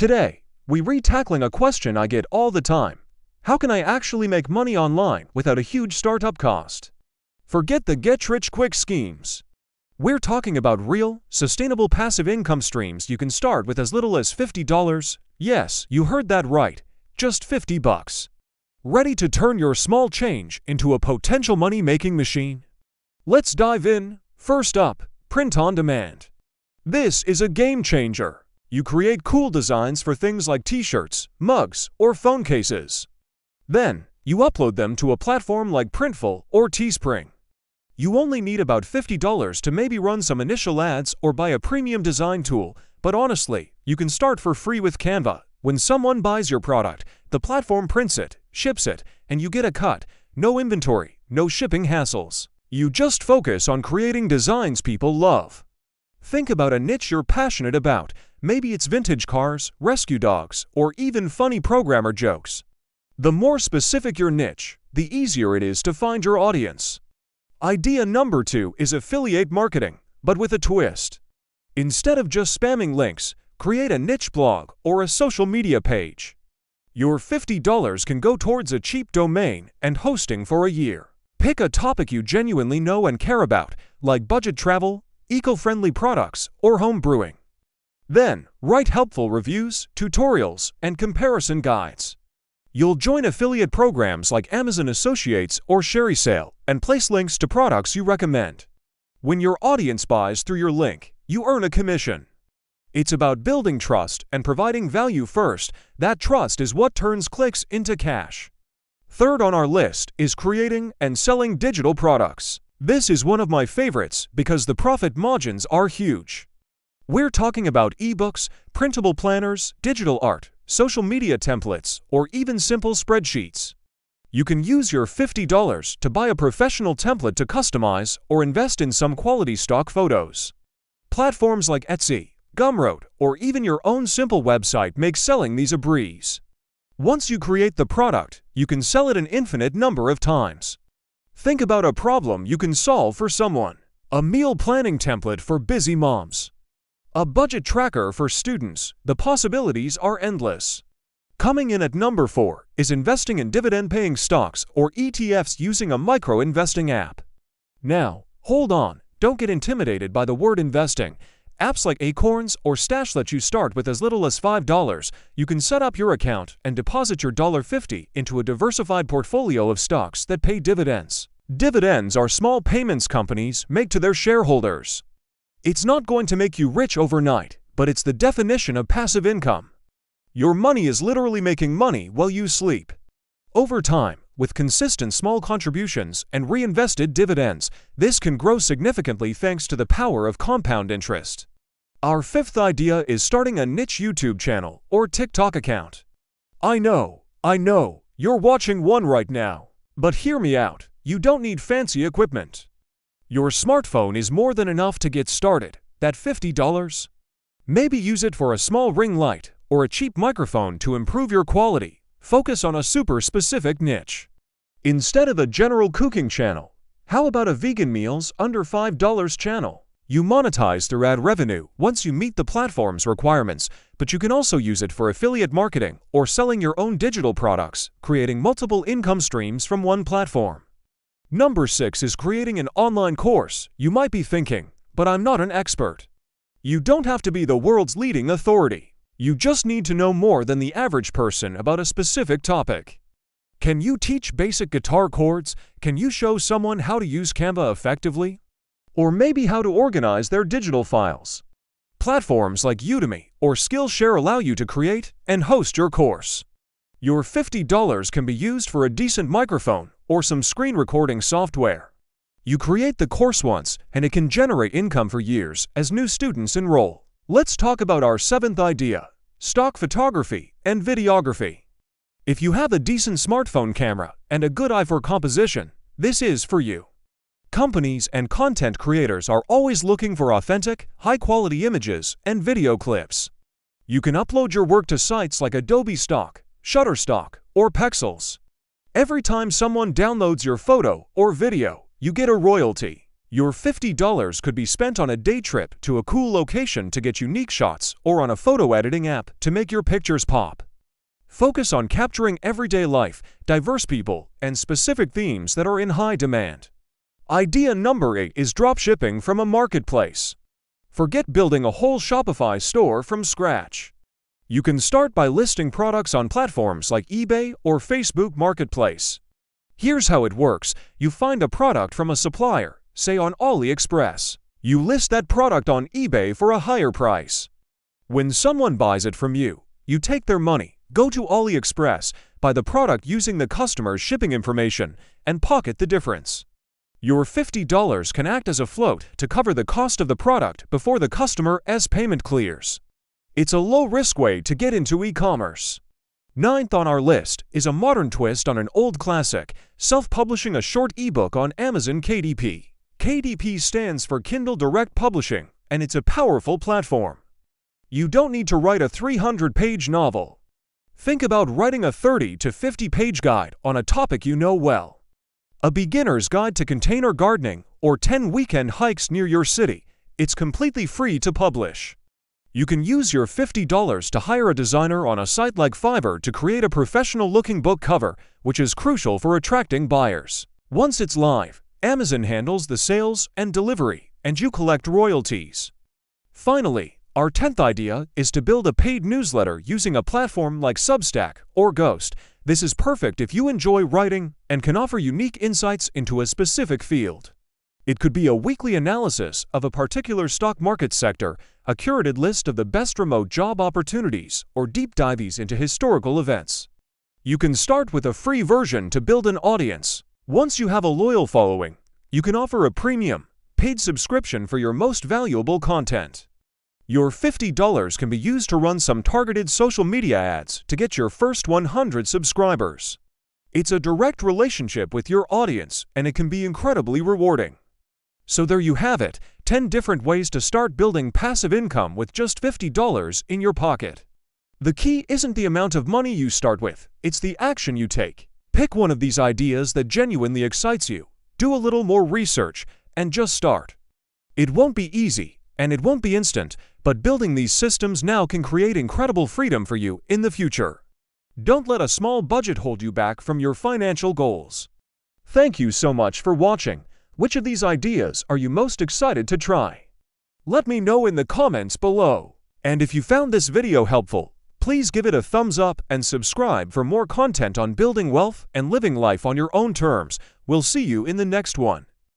Today, we re-tackling a question I get all the time. How can I actually make money online without a huge startup cost? Forget the get-rich-quick schemes. We're talking about real, sustainable passive income streams you can start with as little as $50. Yes, you heard that right, just $50. Ready to turn your small change into a potential money-making machine? Let's dive in. First up, print on demand. This is a game changer. You create cool designs for things like t-shirts, mugs, or phone cases. Then, you upload them to a platform like Printful or Teespring. You only need about $50 to maybe run some initial ads or buy a premium design tool, but honestly, you can start for free with Canva. When someone buys your product, the platform prints it, ships it, and you get a cut. No inventory, no shipping hassles. You just focus on creating designs people love. Think about a niche you're passionate about. Maybe it's vintage cars, rescue dogs, or even funny programmer jokes. The more specific your niche, the easier it is to find your audience. Idea number 2 is affiliate marketing, but with a twist. Instead of just spamming links, create a niche blog or a social media page. Your $50 can go towards a cheap domain and hosting for a year. Pick a topic you genuinely know and care about, like budget travel, eco-friendly products, or home brewing. Then, write helpful reviews, tutorials, and comparison guides. You'll join affiliate programs like Amazon Associates or ShareSale and place links to products you recommend. When your audience buys through your link, you earn a commission. It's about building trust and providing value first. That trust is what turns clicks into cash. Third on our list is creating and selling digital products. This is one of my favorites because the profit margins are huge. We're talking about ebooks, printable planners, digital art, social media templates, or even simple spreadsheets. You can use your $50 to buy a professional template to customize or invest in some quality stock photos. Platforms like Etsy, Gumroad, or even your own simple website make selling these a breeze. Once you create the product, you can sell it an infinite number of times. Think about a problem you can solve for someone. A meal planning template for busy moms. A budget tracker for students. The possibilities are endless. Coming in at number 4 is investing in dividend-paying stocks or ETFs using a micro-investing app. Now, hold on, don't get intimidated by the word investing. Apps like Acorns or Stash let you start with as little as $5. You can set up your account and deposit your $50 into a diversified portfolio of stocks that pay dividends. Dividends are small payments companies make to their shareholders. It's not going to make you rich overnight, but it's the definition of passive income. Your money is literally making money while you sleep. Over time, with consistent small contributions and reinvested dividends, this can grow significantly thanks to the power of compound interest. Our fifth idea is starting a niche YouTube channel or TikTok account. I know, you're watching one right now. But hear me out, you don't need fancy equipment. Your smartphone is more than enough to get started. That $50? Maybe use it for a small ring light or a cheap microphone to improve your quality. Focus on a super specific niche. Instead of a general cooking channel, how about a vegan meals under $5 channel? You monetize through ad revenue once you meet the platform's requirements, but you can also use it for affiliate marketing or selling your own digital products, creating multiple income streams from one platform. Number 6 is creating an online course. You might be thinking, but I'm not an expert. You don't have to be the world's leading authority. You just need to know more than the average person about a specific topic. Can you teach basic guitar chords? Can you show someone how to use Canva effectively? Or maybe how to organize their digital files? Platforms like Udemy or Skillshare allow you to create and host your course. Your $50 can be used for a decent microphone or some screen recording software. You create the course once, and it can generate income for years as new students enroll. Let's talk about our 7th idea, stock photography and videography. If you have a decent smartphone camera and a good eye for composition, this is for you. Companies and content creators are always looking for authentic, high-quality images and video clips. You can upload your work to sites like Adobe Stock, Shutterstock, or Pexels. Every time someone downloads your photo or video, you get a royalty. Your $50 could be spent on a day trip to a cool location to get unique shots or on a photo editing app to make your pictures pop. Focus on capturing everyday life, diverse people, and specific themes that are in high demand. Idea number 8 is dropshipping from a marketplace. Forget building a whole Shopify store from scratch. You can start by listing products on platforms like eBay or Facebook Marketplace. Here's how it works. You find a product from a supplier, say on AliExpress. You list that product on eBay for a higher price. When someone buys it from you, you take their money, go to AliExpress, buy the product using the customer's shipping information, and pocket the difference. Your $50 can act as a float to cover the cost of the product before the customer's payment clears. It's a low-risk way to get into e-commerce. Ninth on our list is a modern twist on an old classic, self-publishing a short ebook on Amazon KDP. KDP stands for Kindle Direct Publishing, and it's a powerful platform. You don't need to write a 300-page novel. Think about writing a 30 to 50-page guide on a topic you know well. A beginner's guide to container gardening or 10 weekend hikes near your city. It's completely free to publish. You can use your $50 to hire a designer on a site like Fiverr to create a professional-looking book cover, which is crucial for attracting buyers. Once it's live, Amazon handles the sales and delivery, and you collect royalties. Finally, our 10th idea is to build a paid newsletter using a platform like Substack or Ghost. This is perfect if you enjoy writing and can offer unique insights into a specific field. It could be a weekly analysis of a particular stock market sector, a curated list of the best remote job opportunities, or deep dives into historical events. You can start with a free version to build an audience. Once you have a loyal following, you can offer a premium, paid subscription for your most valuable content. Your $50 can be used to run some targeted social media ads to get your first 100 subscribers. It's a direct relationship with your audience, and it can be incredibly rewarding. So there you have it, 10 different ways to start building passive income with just $50 in your pocket. The key isn't the amount of money you start with, it's the action you take. Pick one of these ideas that genuinely excites you, do a little more research, and just start. It won't be easy, and it won't be instant, but building these systems now can create incredible freedom for you in the future. Don't let a small budget hold you back from your financial goals. Thank you so much for watching. Which of these ideas are you most excited to try? Let me know in the comments below. And if you found this video helpful, please give it a thumbs up and subscribe for more content on building wealth and living life on your own terms. We'll see you in the next one.